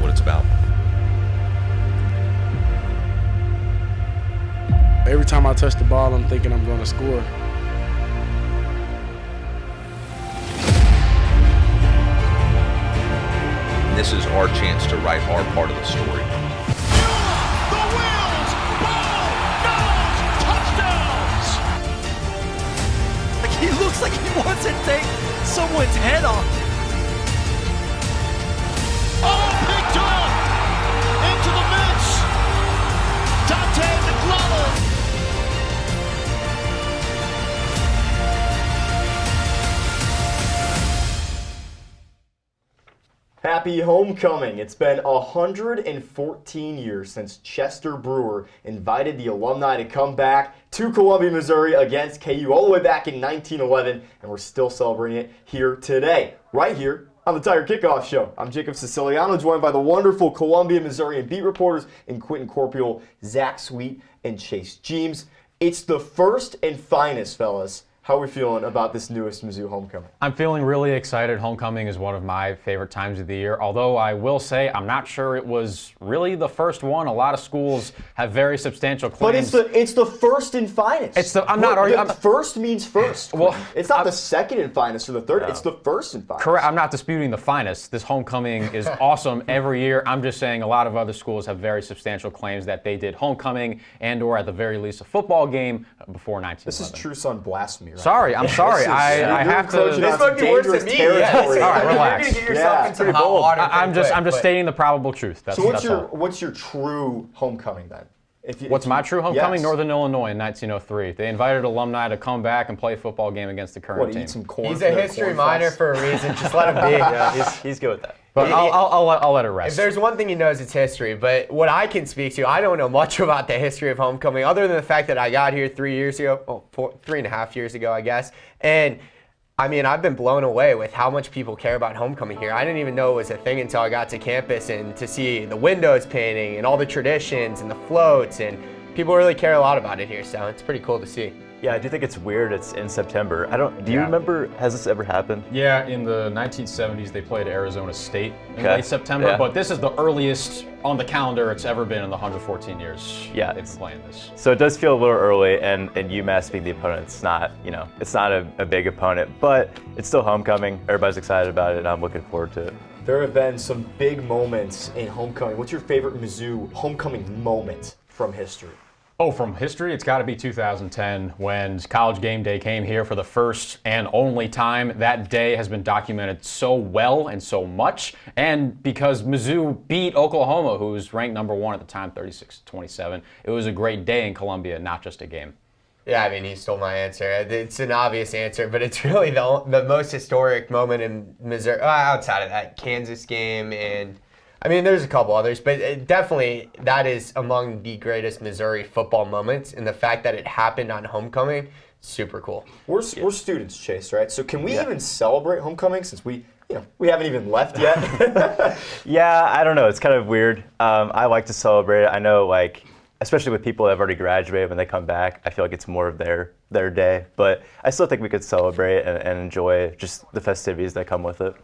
what it's about. Every time I touch the ball, I'm thinking I'm going to score. And this is our chance to write our part of the story. The wheels, ball, goes, touchdowns! Like he looks like he wants to take someone's head off. Oh, picked up! Into the mix! Dante McClellan! Happy homecoming. It's been 114 years since Chester Brewer invited the alumni to come back to Columbia, Missouri against KU all the way back in 1911, and we're still celebrating it here today, right here on the Tiger Kickoff Show. I'm Jacob Siciliano, joined by the wonderful Columbia, Missourian beat reporters in Quentin Corpiel, Zach Sweet, and Chase Jeems. It's the first and finest, fellas. How are we feeling about this newest Mizzou homecoming? I'm feeling really excited. Homecoming is one of my favorite times of the year, although I will say I'm not sure it was really the first one. A lot of schools have very substantial claims. But it's the first and finest. I'm not arguing. First means first. Well, it's not the second and finest or the third. No. It's the first and finest. Correct. I'm not disputing the finest. This homecoming is awesome every year. I'm just saying a lot of other schools have very substantial claims that they did homecoming and/or at the very least a football game before 1911. This is true son blasphemy. Right? Sorry, I'm sorry. I have to. This might be worse than me. Yes. All right, relax. You're gonna get yourself into hot water. I'm just stating the probable truth. So what's your true homecoming then? What's my true homecoming? Yes. Northern Illinois in 1903. They invited alumni to come back and play a football game against the current team. Eat some corn. He's a history minor for a reason. Just let him be. Yeah, he's good with that. But I'll let it rest. If there's one thing he knows, it's history. But what I can speak to, I don't know much about the history of homecoming, other than the fact that I got here 3 and a half years ago, I guess. And I mean, I've been blown away with how much people care about homecoming here. I didn't even know it was a thing until I got to campus and to see the windows painting and all the traditions and the floats, and people really care a lot about it here. So it's pretty cool to see. Yeah, I do think it's weird. It's in September. Do you remember, has this ever happened? Yeah, in the 1970s, they played Arizona State in late September, but this is the earliest on the calendar it's ever been in the 114 years they've been playing this. So it does feel a little early, and UMass being the opponent, it's not a big opponent, but it's still homecoming. Everybody's excited about it, and I'm looking forward to it. There have been some big moments in homecoming. What's your favorite Mizzou homecoming moment from history? Oh, from history, it's got to be 2010 when College Game Day came here for the first and only time. That day has been documented so well and so much, and because Mizzou beat Oklahoma, who was ranked number 1 at the time, 36-27. It was a great day in Columbia, not just a game. Yeah, I mean, he stole my answer. It's an obvious answer, but it's really the most historic moment in Missouri, outside of that Kansas game, and I mean, there's a couple others, but definitely that is among the greatest Missouri football moments, and the fact that it happened on homecoming, super cool. We're students, Chase, right? So can we even celebrate homecoming since we haven't even left yet? Yeah, I don't know. It's kind of weird. I like to celebrate it. I know, especially with people that have already graduated, when they come back, I feel like it's more of their day. But I still think we could celebrate and enjoy just the festivities that come with it.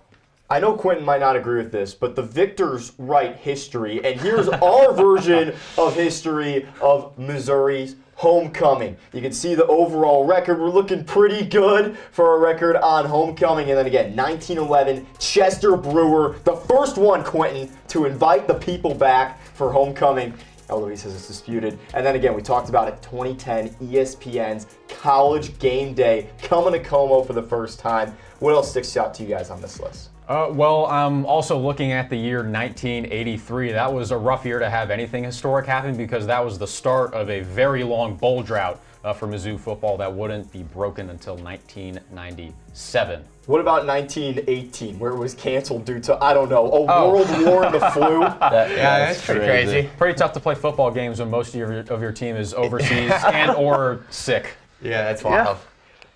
I know Quentin might not agree with this, but the victors write history, and here's our version of history of Missouri's homecoming. You can see the overall record. We're looking pretty good for a record on homecoming. And then again, 1911, Chester Brewer, the first one, Quentin, to invite the people back for homecoming. Eloise says it's disputed. And then again, we talked about it, 2010, ESPN's College Game Day, coming to Como for the first time. What else sticks out to you guys on this list? Well, I'm also looking at the year 1983. That was a rough year to have anything historic happen because that was the start of a very long bowl drought for Mizzou football that wouldn't be broken until 1997. What about 1918, where it was canceled due to, I don't know, world war and the flu? That's pretty crazy. Pretty tough to play football games when most of your team is overseas and or sick. Yeah, that's wild. Yeah.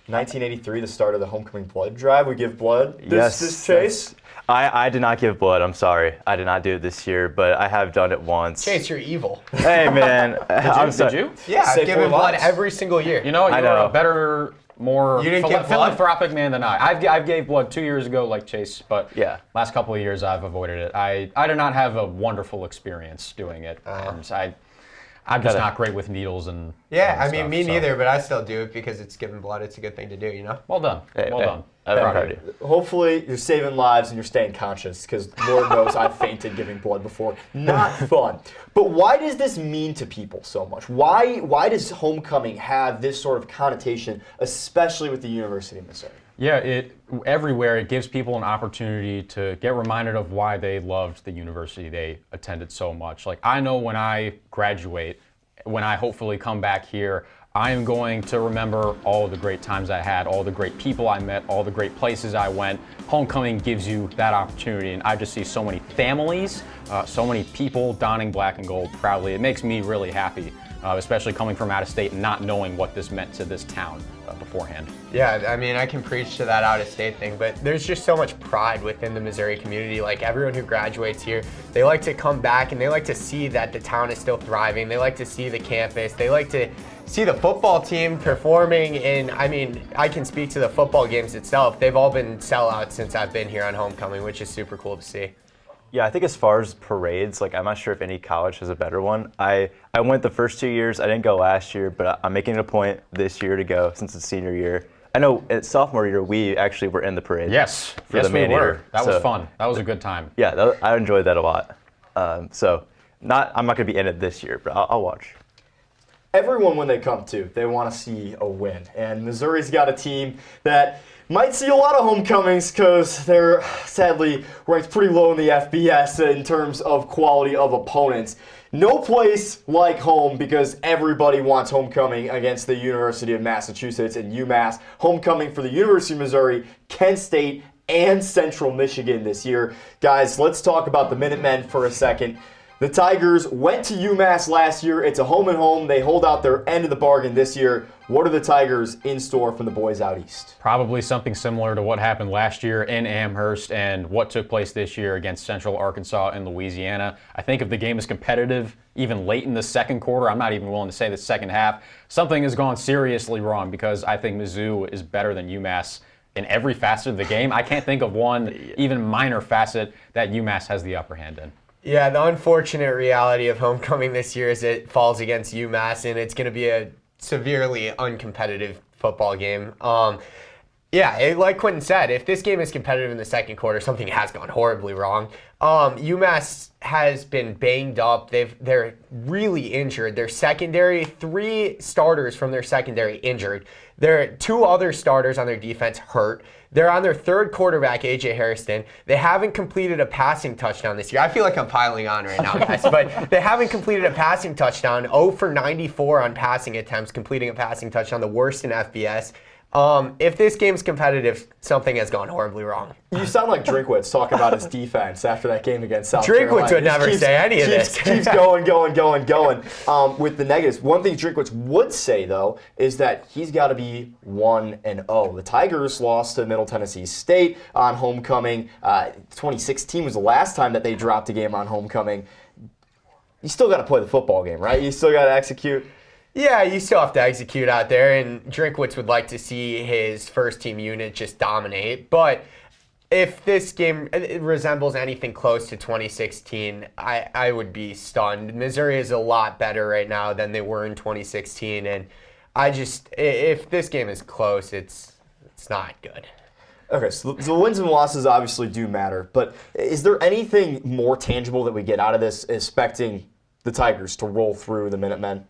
1983, the start of the homecoming blood drive. We give blood this Chase? I did not give blood. I'm sorry. I did not do it this year, but I have done it once. Chase, you're evil. Hey, man. Did you? Yeah, I've given blood every single year. You know, you're a better more You didn't give blood? philanthropic man than I. I've gave blood 2 years ago, like Chase, but Yeah. last couple of years I've avoided it. I did not have a wonderful experience doing it. And I'm just not great with needles and Yeah, and I mean, stuff, me so. neither, but I still do it because it's giving blood. It's a good thing to do, you know? Well done. Well done. I'm Proud proud of of you. you. Hopefully, you're saving lives and you're staying conscious, because Lord knows I've fainted giving blood before. Not fun. But why does this mean to people so much? Why does homecoming have this sort of connotation, especially with the University of Missouri? Yeah, everywhere it gives people an opportunity to get reminded of why they loved the university they attended so much. Like, I know when I graduate, when I hopefully come back here, I am going to remember all the great times I had, all the great people I met, all the great places I went. Homecoming gives you that opportunity, and I just see so many families, so many people donning black and gold proudly. It makes me really happy, especially coming from out of state and not knowing what this meant to this town beforehand. Yeah, I mean, I can preach to that out-of-state thing, but there's just so much pride within the Missouri community. Like, everyone who graduates here, they like to come back and they like to see that the town is still thriving. They like to see the campus. They like to see the football team performing. And, I mean, I can speak to the football games itself. They've all been sellouts since I've been here on homecoming, which is super cool to see. Yeah, I think as far as parades, like, I'm not sure if any college has a better one. I went the first 2 years. I didn't go last year, but I'm making it a point this year to go since it's senior year. I know at sophomore year, we actually were in the parade. Yes, for yes, the we man were. eater. That was fun. That was a good time. Yeah, I enjoyed that a lot. I'm not going to be in it this year, but I'll watch. Everyone, when they come to, they want to see a win. And Missouri's got a team that might see a lot of homecomings because they're sadly ranked pretty low in the FBS in terms of quality of opponents. No place like home because everybody wants homecoming against the University of Massachusetts and UMass. Homecoming for the University of Missouri, Kent State, and Central Michigan this year. Guys, let's talk about the Minutemen for a second. The Tigers went to UMass last year. It's a home and home. They hold out their end of the bargain this year. What are the Tigers in store from the boys out east? Probably something similar to what happened last year in Amherst and what took place this year against Central Arkansas and Louisiana. I think if the game is competitive, even late in the second quarter, I'm not even willing to say the second half, something has gone seriously wrong because I think Mizzou is better than UMass in every facet of the game. I can't think of one even minor facet that UMass has the upper hand in. Yeah, the unfortunate reality of homecoming this year is it falls against UMass, and it's going to be a severely uncompetitive football game. Like Quentin said, if this game is competitive in the second quarter, something has gone horribly wrong. UMass has been banged up. They're really injured. Their secondary, 3 starters from their secondary injured. There are 2 other starters on their defense hurt. They're on their 3rd quarterback, A.J. Harrison. They haven't completed a passing touchdown this year. I feel like I'm piling on right now, guys, but they haven't completed a passing touchdown. 0 for 94 on passing attempts, completing a passing touchdown, the worst in FBS. If this game's competitive, something has gone horribly wrong. You sound like Drinkwitz talking about his defense after that game against South Carolina. Drinkwitz would never say any of this. Keeps going with the negatives. One thing Drinkwitz would say, though, is that he's got to be 1-0. The Tigers lost to Middle Tennessee State on homecoming. 2016 was the last time that they dropped a game on homecoming. You still got to play the football game, right? You still got to execute. Yeah, you still have to execute out there, and Drinkwitz would like to see his first-team unit just dominate. But if this game resembles anything close to 2016, I would be stunned. Missouri is a lot better right now than they were in 2016, and if this game is close, it's not good. Okay, so the wins and losses obviously do matter, but is there anything more tangible that we get out of this expecting the Tigers to roll through the Minutemen?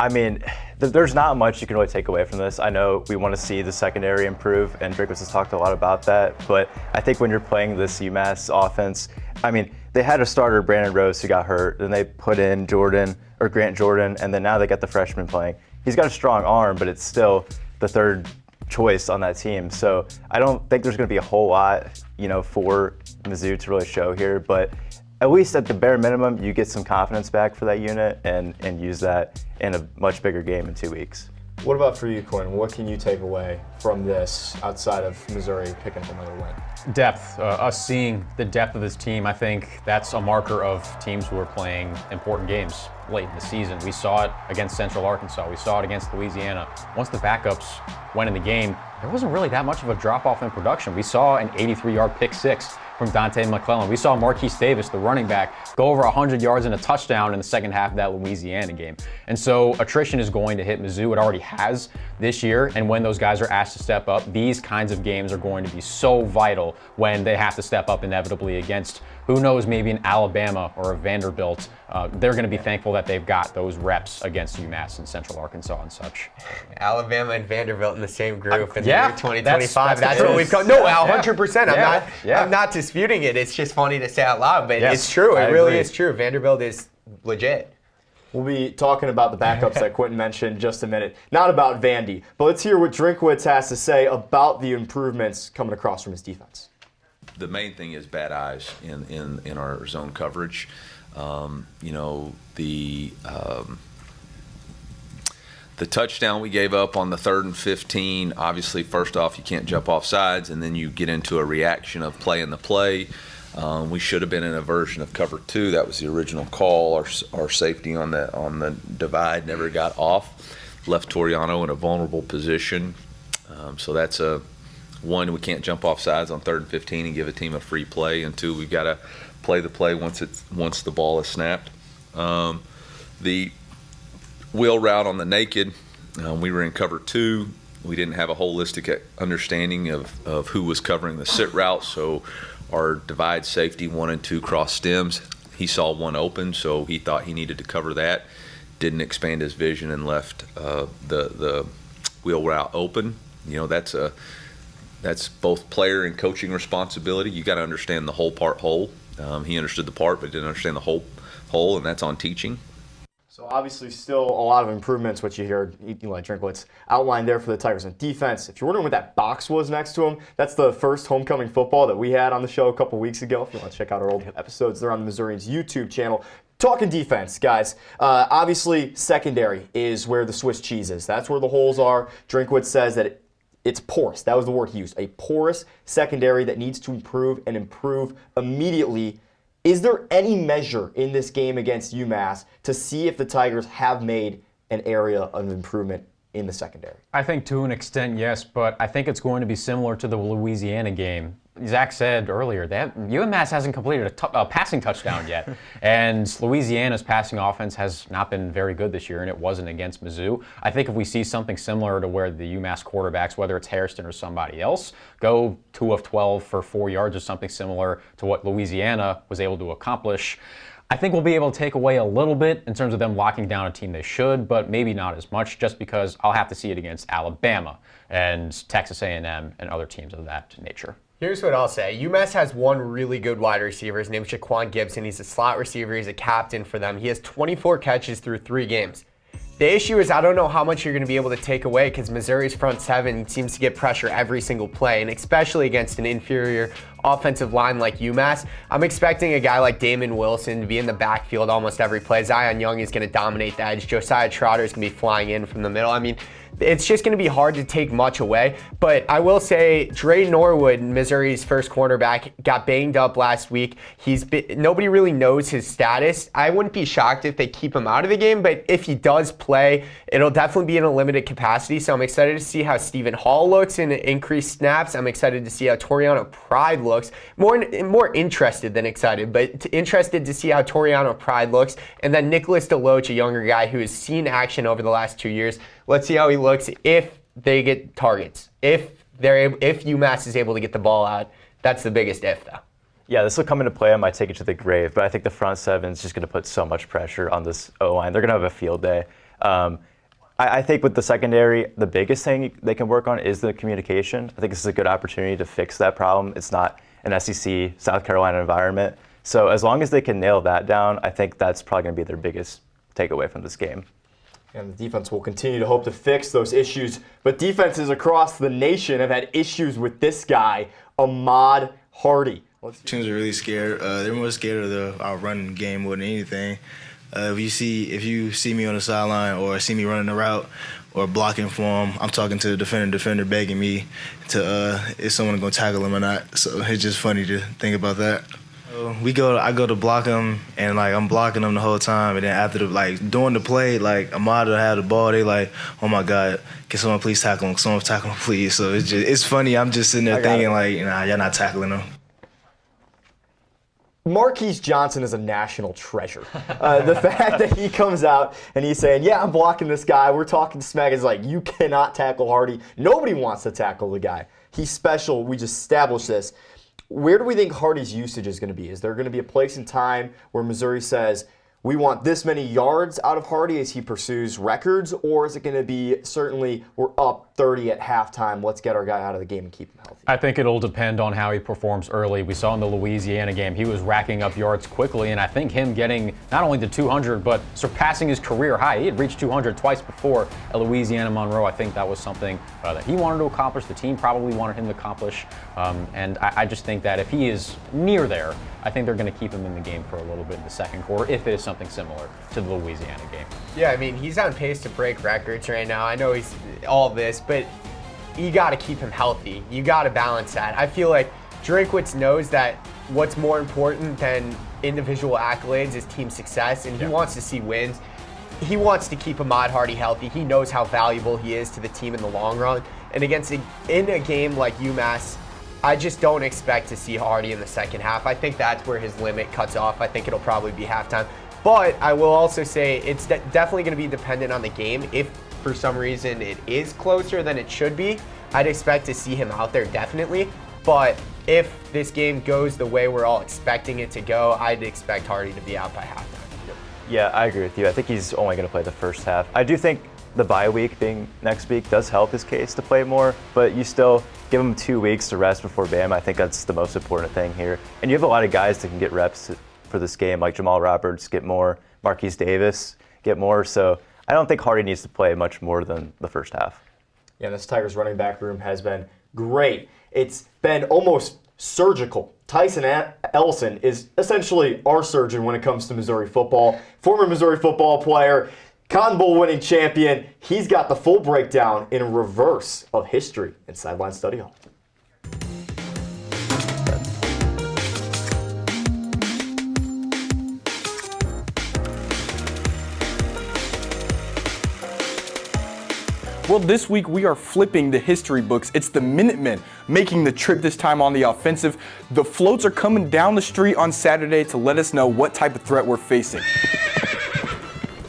I mean, there's not much you can really take away from this. I know we want to see the secondary improve, and Drinkwitz has talked a lot about that, but I think when you're playing this UMass offense, I mean, they had a starter, Brandon Rose, who got hurt, then they put in Grant Jordan, and then now they got the freshman playing. He's got a strong arm, but it's still the 3rd choice on that team. So I don't think there's going to be a whole lot, for Mizzou to really show here, but at least at the bare minimum, you get some confidence back for that unit and use that in a much bigger game in 2 weeks. What about for you, Quinn? What can you take away from this outside of Missouri picking up another win? Depth. Us seeing the depth of this team, I think that's a marker of teams who are playing important games late in the season. We saw it against Central Arkansas. We saw it against Louisiana. Once the backups went in the game, there wasn't really that much of a drop-off in production. We saw an 83-yard pick six from Dante McClellan. We saw Marquise Davis, the running back, go over 100 yards and a touchdown in the second half of that Louisiana game. And so attrition is going to hit Mizzou. It already has this year. And when those guys are asked to step up, these kinds of games are going to be so vital when they have to step up inevitably against, who knows, maybe an Alabama or a Vanderbilt. They're going to be thankful that they've got those reps against UMass and Central Arkansas and such. Alabama and Vanderbilt in the same group in the yeah, year 2025. that's That's what we've come. No, 100%. Yeah. I'm not disputing it. It's just funny to say out loud, but Yes, it's true. I It really agree. is true. Vanderbilt is legit. We'll be talking about the backups that Quentin mentioned in just a minute. Not about Vandy, but let's hear what Drinkwitz has to say about the improvements coming across from his defense. The main thing is bad eyes in our zone coverage. The touchdown we gave up on the 3rd and 15, obviously, first off, you can't jump off sides, and then you get into a reaction of playing the play. We should have been in a version of cover 2. That was the original call. Our safety on the divide never got off. Left Toriano in a vulnerable position. So that's one, we can't jump off sides on 3rd and 15 and give a team a free play. And 2, we've got to play the play once the ball is snapped. The wheel route on the naked, we were in cover 2. We didn't have a holistic understanding of who was covering the sit route, so our divide safety 1 and 2 cross stems. He saw one open, so he thought he needed to cover that. Didn't expand his vision and left the wheel route open. That's both player and coaching responsibility. You got to understand the whole part whole. He understood the part, but didn't understand the whole, and that's on teaching. So obviously still a lot of improvements, which you heard Eli Drinkwitz outlined there for the Tigers on defense. If you're wondering what that box was next to him, that's the first homecoming football that we had on the show a couple weeks ago. If you want to check out our old episodes, they're on the Missourians YouTube channel. Talking defense, guys. Obviously, secondary is where the Swiss cheese is. That's where the holes are. Drinkwitz says that it's porous. That was the word he used. A porous secondary that needs to improve and improve immediately. Is there any measure in this game against UMass to see if the Tigers have made an area of improvement in the secondary? I think to an extent, yes, but I think it's going to be similar to the Louisiana game. Zach said earlier that UMass hasn't completed a passing touchdown yet, and Louisiana's passing offense has not been very good this year, and it wasn't against Mizzou. I think if we see something similar to where the UMass quarterbacks, whether it's Hairston or somebody else, go 2 of 12 for 4 yards or something similar to what Louisiana was able to accomplish, I think we'll be able to take away a little bit in terms of them locking down a team they should, but maybe not as much, just because I'll have to see it against Alabama and Texas A&M and other teams of that nature. Here's what I'll say. UMass has one really good wide receiver. His name's Shaquan Gibson. He's a slot receiver. He's a captain for them. He has 24 catches through 3 games. The issue is I don't know how much you're going to be able to take away because Missouri's front seven seems to get pressure every single play, and especially against an inferior offensive line like UMass. I'm expecting a guy like Damon Wilson to be in the backfield almost every play. Zion Young is going to dominate the edge. Josiah Trotter is going to be flying in from the middle. I mean, it's just going to be hard to take much away. But I will say Dre Norwood, Missouri's first cornerback, got banged up last week. Nobody really knows his status. I wouldn't be shocked if they keep him out of the game, but if he does play, it'll definitely be in a limited capacity. So I'm excited to see how Stephen Hall looks in increased snaps. I'm excited to see how Toriano Pride looks. More interested than excited, but interested to see how Toriano Pride looks. And then Nicholas Deloach, a younger guy who has seen action over the last 2 years. Let's see how he looks if they get targets. If UMass is able to get the ball out, that's the biggest if, though. Yeah, this will come into play. I might take it to the grave, but I think the front seven is just going to put so much pressure on this O-line. They're going to have a field day. I think with the secondary, the biggest thing they can work on is the communication. I think this is a good opportunity to fix that problem. It's not an SEC, South Carolina environment. So as long as they can nail that down, I think that's probably going to be their biggest takeaway from this game. And the defense will continue to hope to fix those issues. But defenses across the nation have had issues with this guy, Ahmad Hardy. Teams are really scared. They're more scared of our running game more than anything. If you see me on the sideline or see me running the route or blocking for him, I'm talking to the defender begging me to if someone gonna tackle him or not. So it's just funny to think about that. I go to block him, and like I'm blocking him the whole time, and then after doing the play, like Ahmad will have the ball, they like, oh my God, can someone please tackle him? Someone tackle him, please. So it's funny. I'm just sitting there thinking like, nah, you're not tackling him. Marquise Johnson is a national treasure. The fact that he comes out and he's saying, yeah, I'm blocking this guy. We're talking smack. It's like, you cannot tackle Hardy. Nobody wants to tackle the guy. He's special. We just established this. Where do we think Hardy's usage is going to be? Is there going to be a place in time where Missouri says, we want this many yards out of Hardy as he pursues records? Or is it going to be, certainly, we're up 30 at halftime, let's get our guy out of the game and keep him healthy? I think it'll depend on how he performs early. We saw in the Louisiana game, he was racking up yards quickly, and I think him getting not only to 200, but surpassing his career high. He had reached 200 twice before at Louisiana Monroe. I think that was something that he wanted to accomplish. The team probably wanted him to accomplish. And I just think that if he is near there, I think they're going to keep him in the game for a little bit in the second quarter, if it is something similar to the Louisiana game. Yeah, I mean, he's on pace to break records right now. I know he's all this, but you got to keep him healthy. You got to balance that. I feel like Drinkwitz knows that what's more important than individual accolades is team success, and he wants to see wins. He wants to keep Ahmad Hardy healthy. He knows how valuable he is to the team in the long run. And in a game like UMass, I just don't expect to see Hardy in the second half. I think that's where his limit cuts off. I think it'll probably be halftime. But I will also say it's definitely going to be dependent on the game. If for some reason it is closer than it should be, I'd expect to see him out there definitely. But if this game goes the way we're all expecting it to go, I'd expect Hardy to be out by halftime. Yeah, I agree with you. I think he's only going to play the first half. I do think the bye week being next week does help his case to play more, but you still give him 2 weeks to rest before Bam. I think that's the most important thing here. And you have a lot of guys that can get reps for this game, like Jamal Roberts get more, Marquise Davis get more. So I don't think Hardy needs to play much more than the first half. Yeah, this Tigers running back room has been great. It's been almost surgical. Tyson Ellison is essentially our surgeon when it comes to Missouri football. Former Missouri football player, Cotton Bowl winning champion. He's got the full breakdown in reverse of history in Sideline Study Hall. Well, this week we are flipping the history books. It's the Minutemen making the trip this time on the offensive. The floats are coming down the street on Saturday to let us know what type of threat we're facing.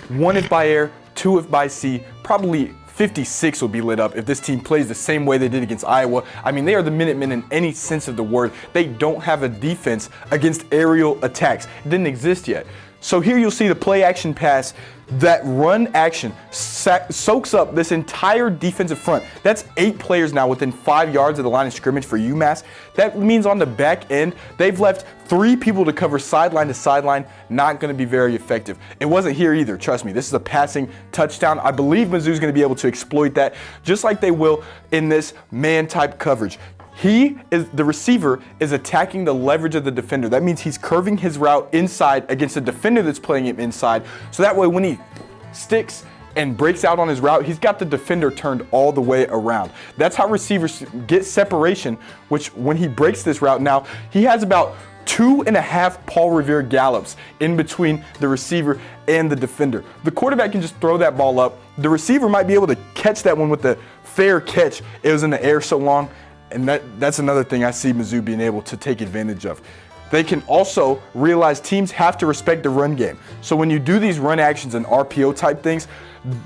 1 if by air, 2 if by sea, probably 56 will be lit up if this team plays the same way they did against Iowa. I mean, they are the Minutemen in any sense of the word. They don't have a defense against aerial attacks. It didn't exist yet. So here you'll see the play action pass. That run action soaks up this entire defensive front. That's 8 players now within 5 yards of the line of scrimmage for UMass. That means on the back end, they've left 3 people to cover sideline to sideline. Not going to be very effective. It wasn't here either, trust me. This is a passing touchdown. I believe Mizzou's going to be able to exploit that just like they will in this man-type coverage. The receiver is attacking the leverage of the defender. That means he's curving his route inside against a defender that's playing him inside. So that way when he sticks and breaks out on his route, he's got the defender turned all the way around. That's how receivers get separation, which when he breaks this route now, he has about 2.5 Paul Revere gallops in between the receiver and the defender. The quarterback can just throw that ball up. The receiver might be able to catch that one with the fair catch. It was in the air so long. And that's another thing I see Mizzou being able to take advantage of. They can also realize teams have to respect the run game. So when you do these run actions and RPO type things,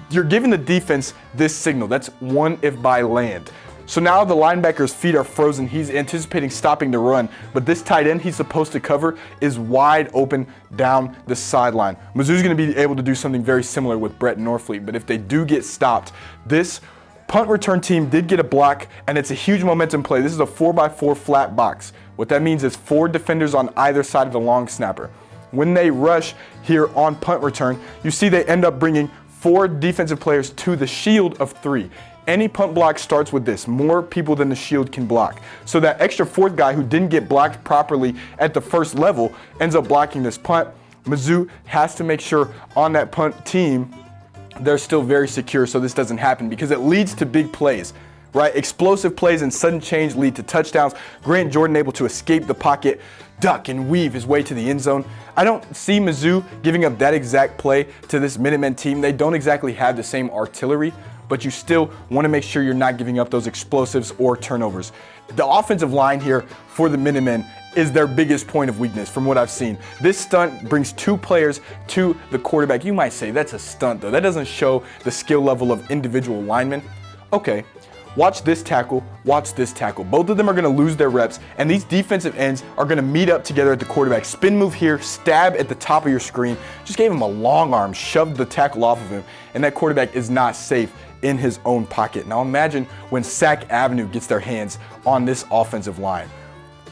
you're giving the defense this signal. That's 1 if by land. So now the linebacker's feet are frozen. He's anticipating stopping the run, but this tight end he's supposed to cover is wide open down the sideline. Mizzou's going to be able to do something very similar with Brett Norfleet, but if they do get stopped, this punt return team did get a block, and it's a huge momentum play. This is a 4x4 flat box. What that means is 4 defenders on either side of the long snapper. When they rush here on punt return, you see they end up bringing 4 defensive players to the shield of 3. Any punt block starts with this. More people than the shield can block. So that extra 4th guy who didn't get blocked properly at the first level ends up blocking this punt. Mizzou has to make sure on that punt team they're still very secure so this doesn't happen because it leads to big plays, right? Explosive plays and sudden change lead to touchdowns. Grant Jordan able to escape the pocket, duck and weave his way to the end zone. I don't see Mizzou giving up that exact play to this Minutemen team. They don't exactly have the same artillery, but you still want to make sure you're not giving up those explosives or turnovers. The offensive line here for the Minutemen is their biggest point of weakness from what I've seen. This stunt brings 2 players to the quarterback. You might say that's a stunt though. That doesn't show the skill level of individual linemen. Okay, watch this tackle, watch this tackle. Both of them are gonna lose their reps and these defensive ends are gonna meet up together at the quarterback. Spin move here, stab at the top of your screen. Just gave him a long arm, shoved the tackle off of him, and that quarterback is not safe in his own pocket. Now imagine when Sack Avenue gets their hands on this offensive line.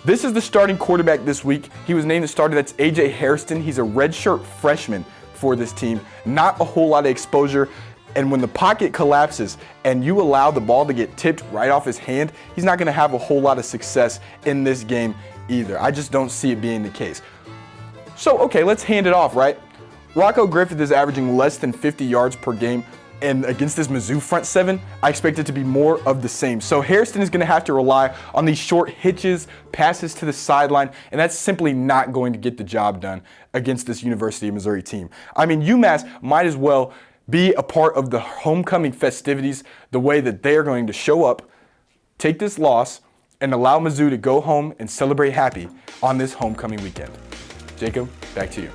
This is the starting quarterback this week. He was named the starter. That's A.J. Hairston. He's a redshirt freshman for this team. Not a whole lot of exposure. And when the pocket collapses and you allow the ball to get tipped right off his hand, he's not going to have a whole lot of success in this game either. I just don't see it being the case. So, okay, let's hand it off, right? Rocco Griffith is averaging less than 50 yards per game. And against this Mizzou front seven, I expect it to be more of the same. So Hairston is going to have to rely on these short hitches, passes to the sideline, and that's simply not going to get the job done against this University of Missouri team. I mean, UMass might as well be a part of the homecoming festivities the way that they are going to show up, take this loss, and allow Mizzou to go home and celebrate happy on this homecoming weekend. Jacob, back to you.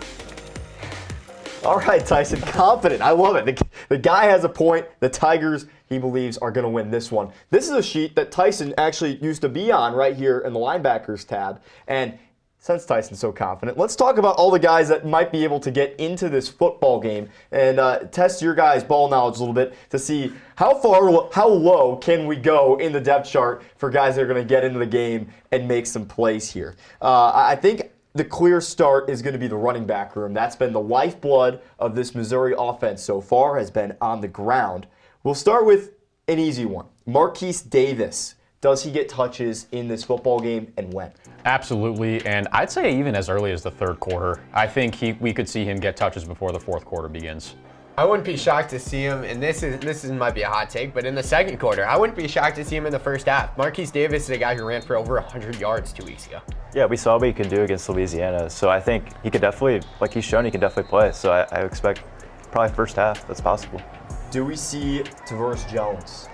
All right, Tyson, confident. I love it. The guy has a point. The Tigers, he believes, are going to win this one. This is a sheet that Tyson actually used to be on right here in the linebackers tab. And since Tyson's so confident, let's talk about all the guys that might be able to get into this football game and test your guys' ball knowledge a little bit to see how low can we go in the depth chart for guys that are going to get into the game and make some plays here. I think the clear start is going to be the running back room. That's been the lifeblood of this Missouri offense so far, has been on the ground. We'll start with an easy one. Marquise Davis. Does he get touches in this football game and when? Absolutely, and I'd say even as early as the third quarter. I think we could see him get touches before the fourth quarter begins. I wouldn't be shocked to see him, and this might be a hot take, but in the second quarter. I wouldn't be shocked to see him in the first half. Marquise Davis is a guy who ran for over 100 yards 2 weeks ago. Yeah, we saw what he could do against Louisiana, so I think he could definitely, like he's shown, he can definitely play. So I expect probably first half, that's possible. Do we see Tavares Jones?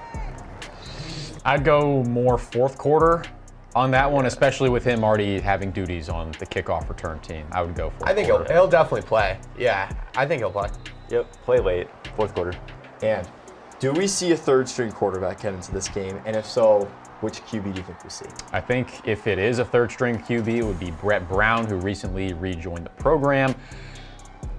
I'd go more fourth quarter on that one, especially with him already having duties on the kickoff return team. I would go fourth I think quarter. he'll definitely play. Yeah, I think he'll play. Yep, play late, fourth quarter. And do we see a third string quarterback head into this game? And if so, which QB do you think we see? I think if it is a third string QB, it would be Brett Brown, who recently rejoined the program.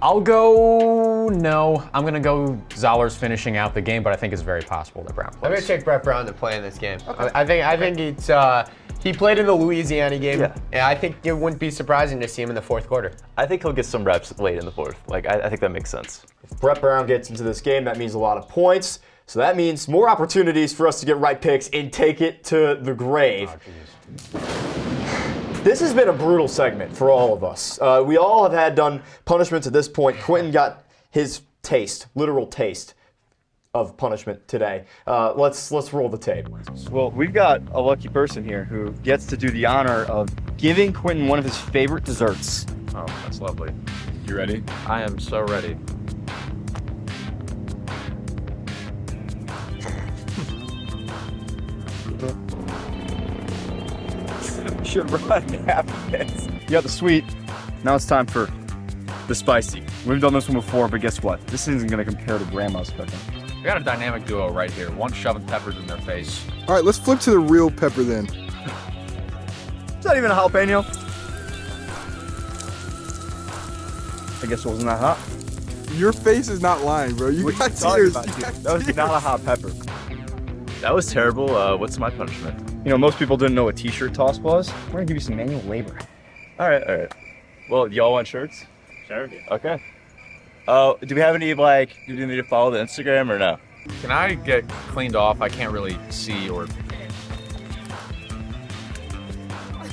I'm going to go Zoller's finishing out the game, but I think it's very possible that Brown plays. I'm going to take Brett Brown to play in this game. Okay. I think it's he played in the Louisiana game, and I think it wouldn't be surprising to see him in the fourth quarter. I think he'll get some reps late in the fourth. I think that makes sense. If Brett Brown gets into this game, that means a lot of points. So that means more opportunities for us to get right picks and take it to the grave. This has been a brutal segment for all of us. We all have done punishments at this point. Quentin got his taste, literal taste, of punishment today. Let's roll the tape. Well, we've got a lucky person here who gets to do the honor of giving Quentin one of his favorite desserts. Oh, that's lovely. You ready? I am so ready. Should run after this. You got the sweet. Now it's time for the spicy. We've done this one before, but guess what? This isn't gonna compare to Grandma's cooking. We got a dynamic duo right here. One shoving peppers in their face. All right, let's flip to the real pepper then. Is that even a jalapeno? I guess it wasn't that hot. Your face is not lying, bro. You got tears. That was not a hot pepper. That was terrible. What's my punishment? You know, most people didn't know what t-shirt toss was. We're gonna give you some manual labor. All right. Well, y'all want shirts? Sure. Okay. Oh, do we have any, do we need to follow the Instagram or no? Can I get cleaned off? I can't really see or...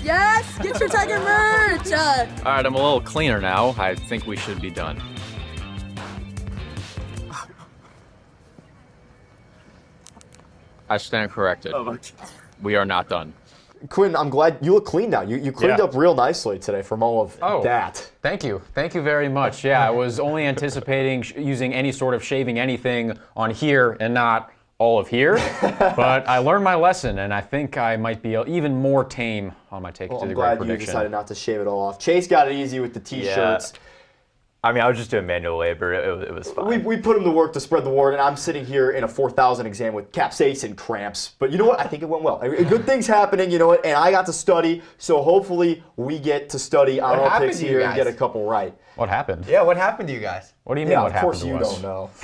Yes! Get your Tiger merch! All right, I'm a little cleaner now. I think we should be done. I stand corrected. We are not done. Quinn, I'm glad you look clean now. You cleaned up real nicely today from all of that. Thank you. Thank you very much. Yeah, I was only anticipating using any sort of shaving anything on here and not all of here. But I learned my lesson, and I think I might be even more tame on my take to the great prediction. I'm glad you decided not to shave it all off. Chase got it easy with the T-shirts. Yeah. I mean, I was just doing manual labor. It was fine. We put him to work to spread the word, and I'm sitting here in a 4,000 exam with capsaicin cramps. But you know what? I think it went well. Good things happening, you know what? And I got to study, so hopefully we get to study on our picks here and get a couple right. What happened? Yeah, what happened to you guys? What do you mean what happened to us? Of course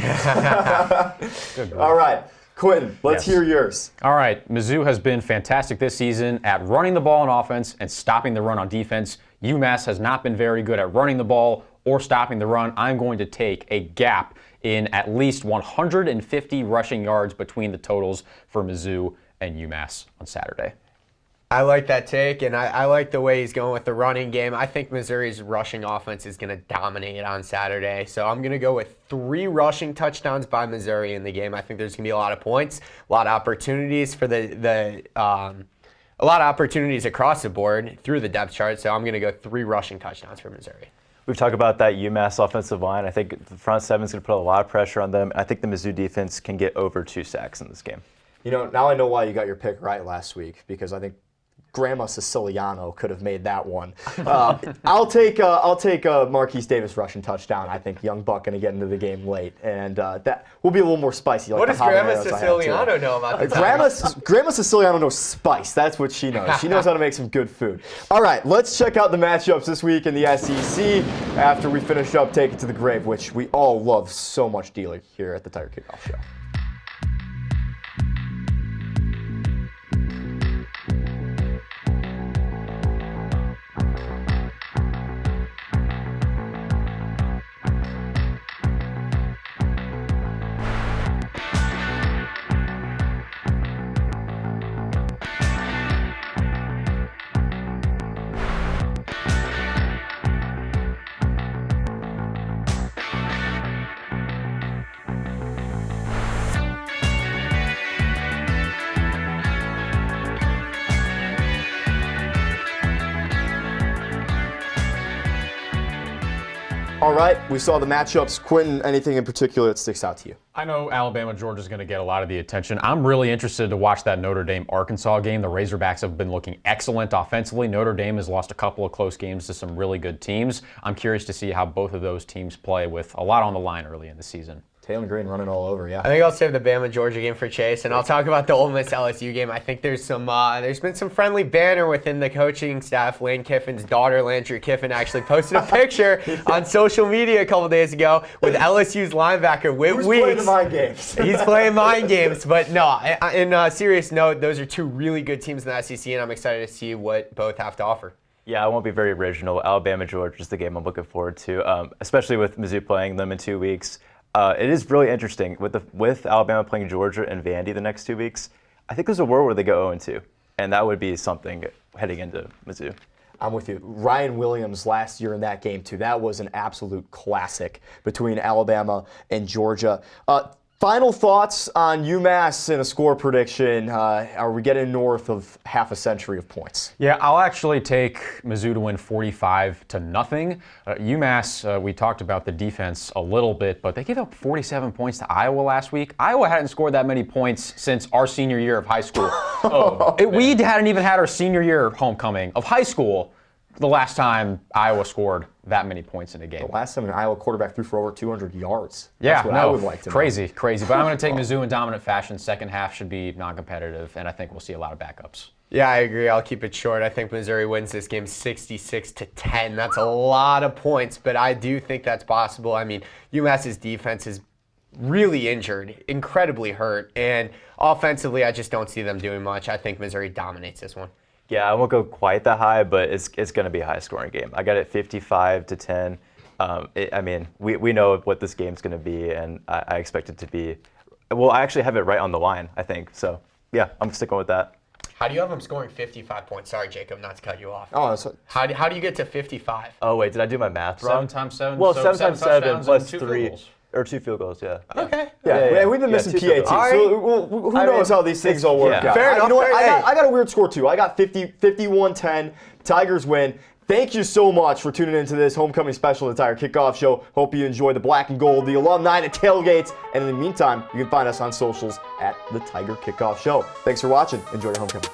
you don't know. All right. Quentin, let's hear yours. All right. Mizzou has been fantastic this season at running the ball on offense and stopping the run on defense. UMass has not been very good at running the ball or stopping the run. I'm going to take a gap in at least 150 rushing yards between the totals for Mizzou and UMass on Saturday. I like that take, and I like the way he's going with the running game. I think Missouri's rushing offense is going to dominate on Saturday. So I'm going to go with 3 rushing touchdowns by Missouri in the game. I think there's going to be a lot of points, a lot of opportunities for a lot of opportunities across the board through the depth chart. So I'm going to go 3 rushing touchdowns for Missouri. We've talked about that UMass offensive line. I think the front seven is going to put a lot of pressure on them. I think the Mizzou defense can get over 2 sacks in this game. You know, now I know why you got your pick right last week, because I think Grandma Siciliano could have made that one. I'll take Marquise Davis rushing touchdown. I think Young Buck going to get into the game late, and that will be a little more spicy. Like what does Grandma Siciliano know about the Grandma Siciliano knows spice. That's what she knows. She knows how to make some good food. All right, let's check out the matchups this week in the SEC after we finish up Take It to the Grave, which we all love so much dealing here at the Tiger Kickoff Show. All right, we saw the matchups. Quentin, anything in particular that sticks out to you? I know Alabama-Georgia is going to get a lot of the attention. I'm really interested to watch that Notre Dame-Arkansas game. The Razorbacks have been looking excellent offensively. Notre Dame has lost a couple of close games to some really good teams. I'm curious to see how both of those teams play with a lot on the line early in the season. Taylor Green running all over, yeah. I think I'll save the Bama-Georgia game for Chase, and I'll talk about the Ole Miss-LSU game. I think there's been some friendly banter within the coaching staff. Lane Kiffin's daughter, Landry Kiffin, actually posted a picture on social media a couple days ago with LSU's linebacker Whit Weeks. He's playing the mind games. He's playing mind games, but no. In a serious note, those are 2 really good teams in the SEC, and I'm excited to see what both have to offer. Yeah, I won't be very original. Alabama-Georgia is the game I'm looking forward to, especially with Mizzou playing them in 2 weeks. It is really interesting with Alabama playing Georgia and Vandy the next 2 weeks. I think there's a world where they go 0-2, and that would be something heading into Mizzou. I'm with you. Ryan Williams last year in that game too. That was an absolute classic between Alabama and Georgia. Final thoughts on UMass in a score prediction. Are we getting north of half a century of points? Yeah, I'll actually take Mizzou to win 45-0. UMass, we talked about the defense a little bit, but they gave up 47 points to Iowa last week. Iowa hadn't scored that many points since our senior year of high school. We hadn't even had our senior year homecoming of high school the last time Iowa scored that many points in a game. The last time an Iowa quarterback threw for over 200 yards. Yeah, That's what I would like to know. Crazy. But I'm going to take Mizzou in dominant fashion. Second half should be non-competitive, and I think we'll see a lot of backups. Yeah, I agree. I'll keep it short. I think Missouri wins this game 66-10. That's a lot of points, but I do think that's possible. I mean, UMass's defense is really injured, incredibly hurt, and offensively, I just don't see them doing much. I think Missouri dominates this one. Yeah, I won't go quite that high, but it's going to be a high-scoring game. I got it 55-10. We know what this game's going to be, and I expect it to be. Well, I actually have it right on the line, I think. So, yeah, I'm sticking with that. How do you have them scoring 55 points? Sorry, Jacob, not to cut you off. Oh, so, How do you get to 55? Oh wait, did I do my math wrong? 7 times 7. Well, so 7 times 7 touchdowns plus and 2 3 field goals. or 2 field goals. Yeah. Okay. yeah, we've been Yeah, missing 2 PATs. field goals. So who I knows mean, how these things all work yeah. out. Fair You enough, know what? fair- I got a weird score too. I got 51-10. Tigers win. Thank you so much for tuning into this homecoming special of the Tiger Kickoff Show. Hope you enjoy the black and gold, the alumni, the tailgates. And in the meantime, you can find us on socials at the Tiger Kickoff Show. Thanks for watching. Enjoy your homecoming.